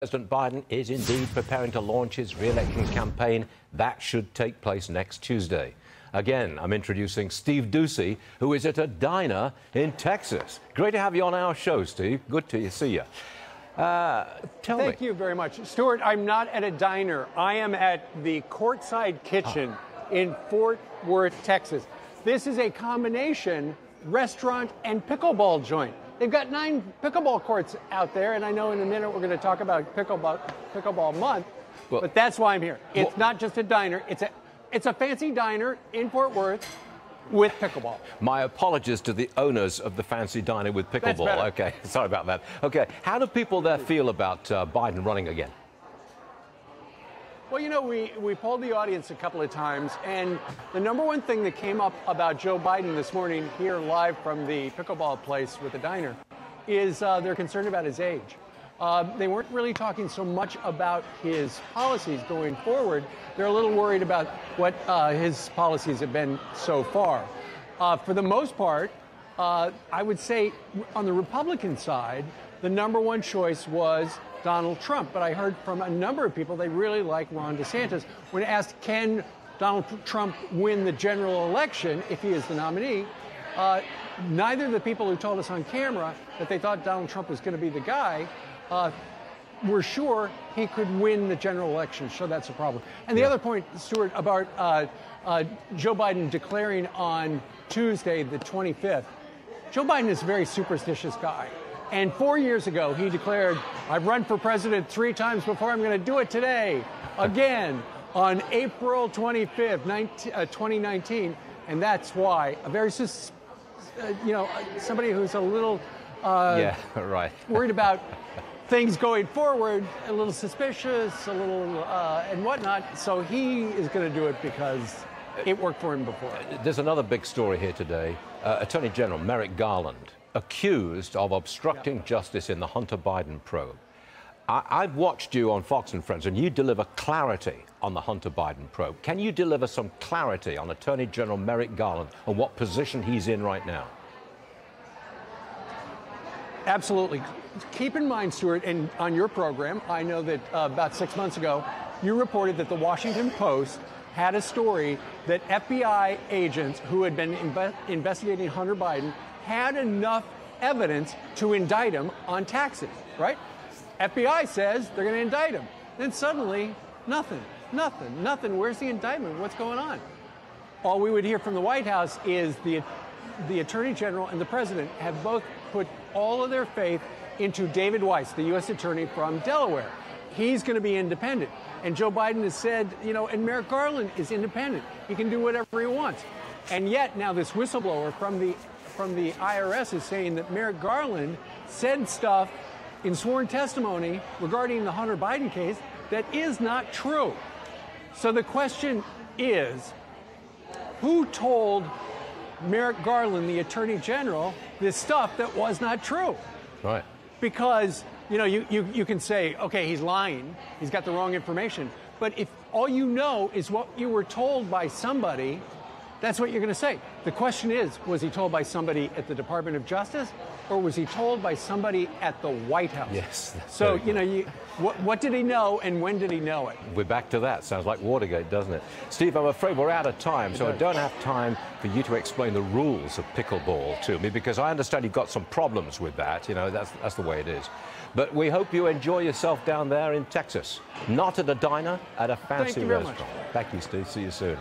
President Biden is indeed preparing to launch his re-election campaign. That should take place next Tuesday. Again, I'm introducing Steve Doocy, who is at a diner in Texas. Great to have you on our show, Steve. Good to see you. Thank you very much. Stuart, I'm not at a diner. I am at the Courtside Kitchen in Fort Worth, Texas. This is a combination restaurant and pickleball joint. They've got 9 pickleball courts out there, and I know in a minute we're going to talk about pickleball month, but that's why I'm here. It's not just a diner. It's a fancy diner in Fort Worth with pickleball. My apologies to the owners of the fancy diner with pickleball. Okay, sorry about that. Okay, how do people there feel about Biden running again? Well, you know, we polled the audience a couple of times, and the number one thing that came up about Joe Biden this morning here live from the pickleball place with the diner is they're concerned about his age. They weren't really talking so much about his policies going forward. They're a little worried about what his policies have been so far. For the most part, I would say on the Republican side, the number one choice was Donald Trump. But I heard from a number of people they really like Ron DeSantis. When asked, can Donald Trump win the general election if he is the nominee, neither of the people who told us on camera that they thought Donald Trump was going to be the guy were sure he could win the general election. So that's a problem. And the other point, Stuart, about Joe Biden declaring on Tuesday, the 25th, Joe Biden is a very superstitious guy. And 4 years ago, he declared, I've run for president 3 times before, I'm going to do it today, again, on April 25th, 2019. And that's why a very, somebody who's a little worried about things going forward, a little suspicious, a little and whatnot. So he is going to do it because it worked for him before. There's another big story here today. Attorney General Merrick Garland, accused of obstructing justice in the Hunter Biden probe. I've watched you on Fox and Friends, and you deliver clarity on the Hunter Biden probe. Can you deliver some clarity on Attorney General Merrick Garland and what position he's in right now? Absolutely. Keep in mind, Stuart, and on your program, I know that about 6 months ago, you reported that the Washington Post had a story that FBI agents who had been investigating Hunter Biden had enough evidence to indict him on taxes, right? FBI says they're going to indict him. Then suddenly, nothing. Where's the indictment? What's going on? All we would hear from the White House is the Attorney General and the President have both put all of their faith into David Weiss, the U.S. Attorney from Delaware. He's going to be independent. And Joe Biden has said, and Merrick Garland is independent. He can do whatever he wants. And yet now this whistleblower from the IRS is saying that Merrick Garland said stuff in sworn testimony regarding the Hunter Biden case that is not true. So the question is, who told Merrick Garland, the Attorney General, this stuff that was not true? Right. Because, you can say, okay, he's lying, he's got the wrong information. But if all you know is what you were told by somebody, that's what you're going to say. The question is, was he told by somebody at the Department of Justice, or was he told by somebody at the White House? Yes. So, what did he know and when did he know it? We're back to that. Sounds like Watergate, doesn't it? Steve, I'm afraid we're out of time, so I don't have time for you to explain the rules of pickleball to me, because I understand you've got some problems with that. That's the way it is. But we hope you enjoy yourself down there in Texas. Not at a diner, at a fancy restaurant. Much. Thank you, Steve. See you soon.